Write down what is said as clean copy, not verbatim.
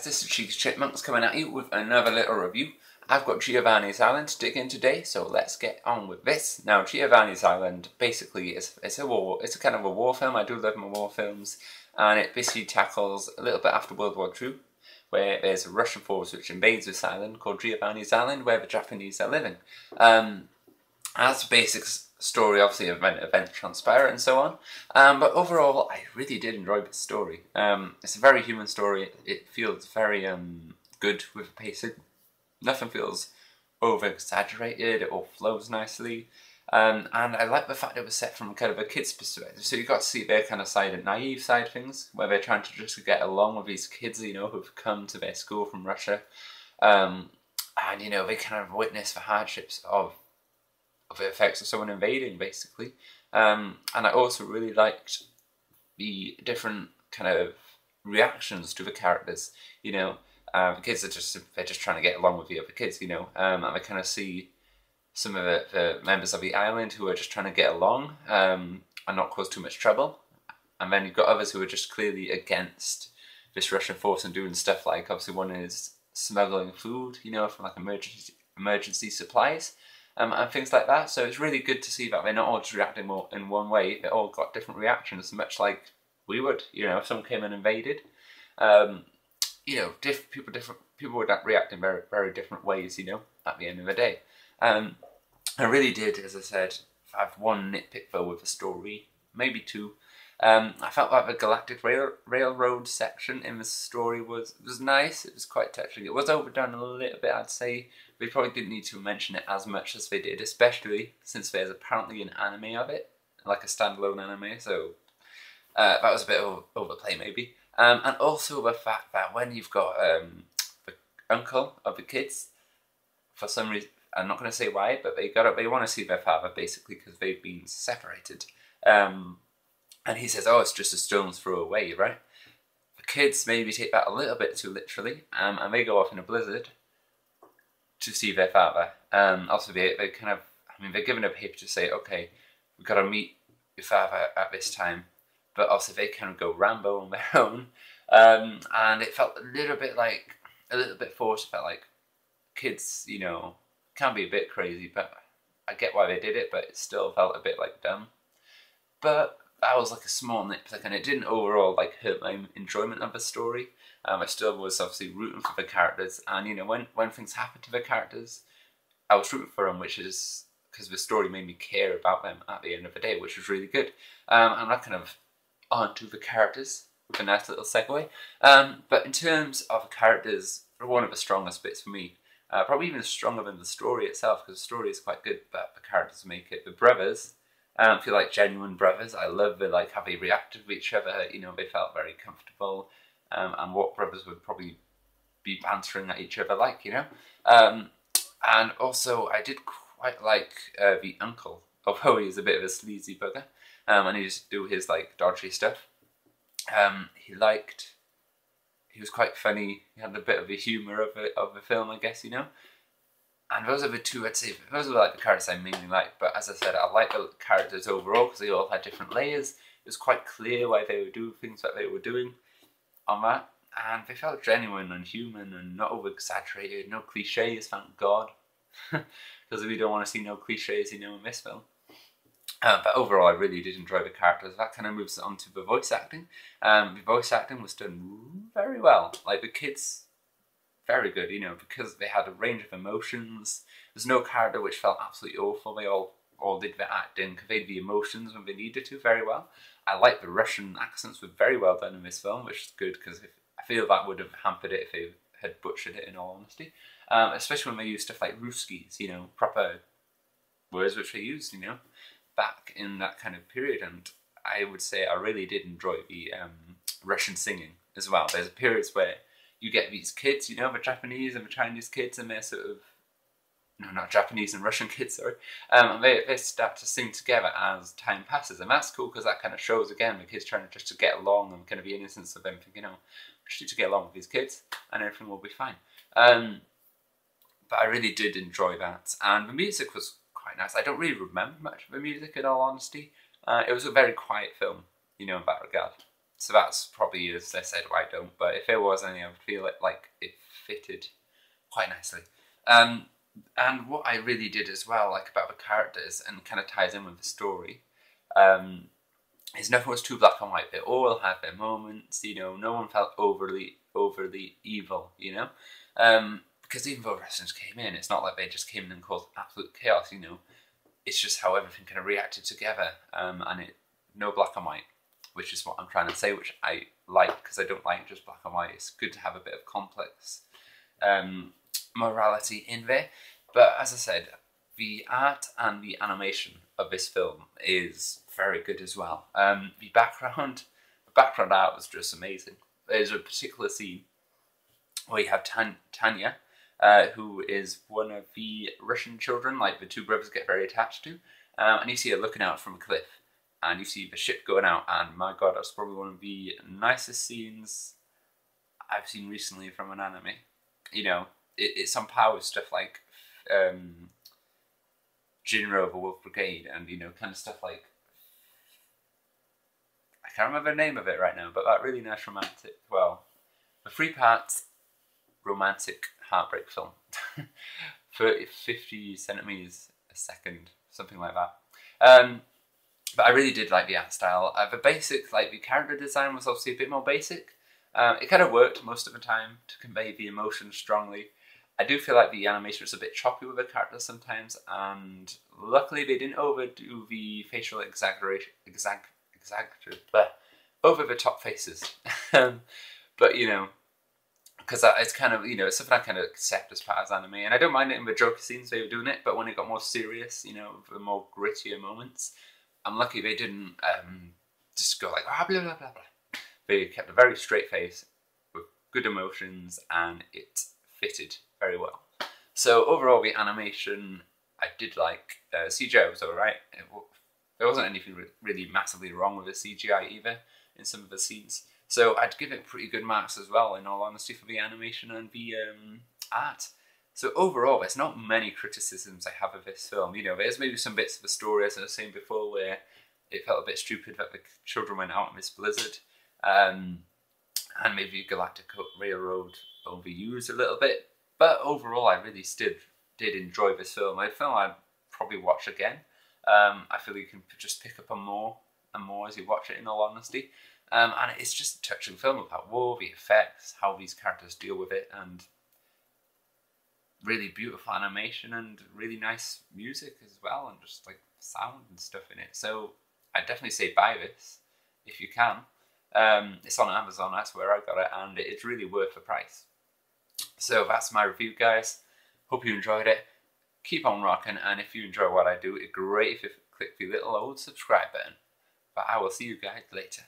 guys, this is Cheeky Chipmunks coming at you with another little review. I've got Giovanni's Island to dig in today, so let's get on with this. Now, Giovanni's Island basically is it's a kind of a war film. I do love my war films, and it basically tackles a little bit after World War II, where there's a Russian force which invades this island called Giovanni's Island, where the Japanese are living. As the basic story, obviously events transpire and so on, but overall I really did enjoy this story. It's a very human story. It feels very good with the pacing. Nothing feels over exaggerated. It all flows nicely, and I like the fact it was set from kind of a kid's perspective, so you got to see their kind of side, and naive side of things, where they're trying to just get along with these kids, you know, who've come to their school from Russia, and you know, they kind of witness the hardships of the effects of someone invading, basically. And I also really liked the different kind of reactions to the characters. You know, the kids are they're just trying to get along with the other kids. You know, and I kind of see some of the members of the island who are just trying to get along and not cause too much trouble. And then you've got others who are just clearly against this Russian force and doing stuff like, obviously one is smuggling food, you know, from like emergency supplies. And things like that. So it's really good to see that they're not all just reacting in one way. They all got different reactions, much like we would. You know, if someone came and invaded, you know, people would react in very, very different ways. You know, at the end of the day, I really did, as I said, have one nitpick though with the story, maybe two. I felt like the Galactic Railroad section in the story was nice. It was quite touching. It was overdone a little bit, I'd say. They probably didn't need to mention it as much as they did, especially since there's apparently an anime of it, like a standalone anime, so that was a bit of overplay maybe. And also the fact that when you've got the uncle of the kids, for some reason, I'm not going to say why, but they want to see their father basically because they've been separated. And he says, oh, it's just a stone's throw away, right? The kids maybe take that a little bit too literally, and they go off in a blizzard to see their father. Also, they kind of, I mean, they're given a paper to say, okay, we've got to meet your father at this time. But also they kind of go Rambo on their own. And it felt a little bit forced. It felt like kids, you know, can be a bit crazy, but I get why they did it, but it still felt a bit like dumb. But that was like a small nitpick, and it didn't overall like hurt my enjoyment of the story. I still was obviously rooting for the characters, and you know, when things happen to the characters, I was rooting for them, which is because the story made me care about them at the end of the day, which was really good. I'm not kind of onto the characters with a nice little segue, but in terms of the characters, they're one of the strongest bits for me. Probably even stronger than the story itself, because the story is quite good, but the characters make it. The brothers, I feel like genuine brothers. I love the how they reacted to each other. You know, they felt very comfortable, and what brothers would probably be bantering at each other like, you know. And also, I did quite like the uncle, although he's a bit of a sleazy bugger, and he just do his like dodgy stuff. He was quite funny. He had a bit of the humour of the film, I guess, you know. And those are the two, I'd say, those are like the characters I mainly like. But as I said, I like the characters overall because they all had different layers. It was quite clear why they would do things that they were doing on that. And they felt genuine and human and not over-exaggerated. No cliches, thank God. Because we don't want to see no cliches, you know, in this film. But overall, I really did enjoy the characters. That kind of moves on to the voice acting. The voice acting was done very well. Like, the kids, very good, you know, because they had a range of emotions. There's no character which felt absolutely awful. They all did the acting, conveyed the emotions when they needed to very well. I like the Russian accents were very well done in this film, which is good because I feel that would have hampered it if they had butchered it, in all honesty. Especially when they used stuff like Ruskies, you know, proper words which they used, you know, back in that kind of period. And I would say I really did enjoy the Russian singing as well. There's periods where you get these kids, you know, the Japanese and the Chinese kids, and they're sort of, no, not Japanese and Russian kids, sorry, and they start to sing together as time passes, and that's cool because that kind of shows, again, the kids trying just to get along and kind of the innocence of them thinking, you know, we just need to get along with these kids and everything will be fine. But I really did enjoy that, and the music was quite nice. I don't really remember much of the music, in all honesty. It was a very quiet film, you know, in that regard. So that's probably, as I said, why I don't. But if there was any, I would feel it like it fitted quite nicely. And what I really did as well, like about the characters, and kind of ties in with the story, is nothing was too black and white. They all had their moments, you know. No one felt overly evil, you know. Because even though wrestlers came in, it's not like they just came in and caused absolute chaos, you know. It's just how everything kind of reacted together, and no black and white, which is what I'm trying to say, which I like, because I don't like just black and white. It's good to have a bit of complex morality in there. But as I said, the art and the animation of this film is very good as well. The background art was just amazing. There's a particular scene where you have Tanya, who is one of the Russian children, like the two brothers get very attached to, and you see her looking out from a cliff, and you see the ship going out, and my god, that's probably one of the nicest scenes I've seen recently from an anime. You know, it's some power stuff like Jinro of the Wolf Brigade, and you know, kind of stuff like, I can't remember the name of it right now, but that really nice romantic, well, the 3-part romantic heartbreak film. 50 centimeters a second, something like that. But I really did like the art style. The basic, like the character design was obviously a bit more basic. It kind of worked most of the time to convey the emotion strongly. I do feel like the animation was a bit choppy with the characters sometimes, and luckily they didn't overdo the facial exaggeration, over the top faces. But you know, because it's kind of, you know, it's something I kind of accept as part of anime, and I don't mind it in the jokey scenes they were doing it, but when it got more serious, you know, the more grittier moments, I'm lucky they didn't just go like, ah, blah, blah, blah, blah. They kept a very straight face with good emotions, and it fitted very well. So overall, the animation I did like. CGI was alright. There wasn't anything really massively wrong with the CGI either in some of the scenes. So I'd give it pretty good marks as well, in all honesty, for the animation and the art. So overall, there's not many criticisms I have of this film. You know, there's maybe some bits of the story, as I was saying before, where it felt a bit stupid that the children went out in this blizzard. And maybe Galactic Railroad overused a little bit. But overall, I really did enjoy this film. A film I'd probably watch again. I feel you can just pick up on more and more as you watch it, in all honesty. And it's just a touching film about war, the effects, how these characters deal with it, and really beautiful animation and really nice music as well, and just like sound and stuff in it. So I'd definitely say buy this if you can. It's on Amazon, that's where I got it, and it's really worth the price. So that's my review, guys. Hope you enjoyed it. Keep on rocking, and if you enjoy what I do, it's great if you click the little old subscribe button. But I will see you guys later.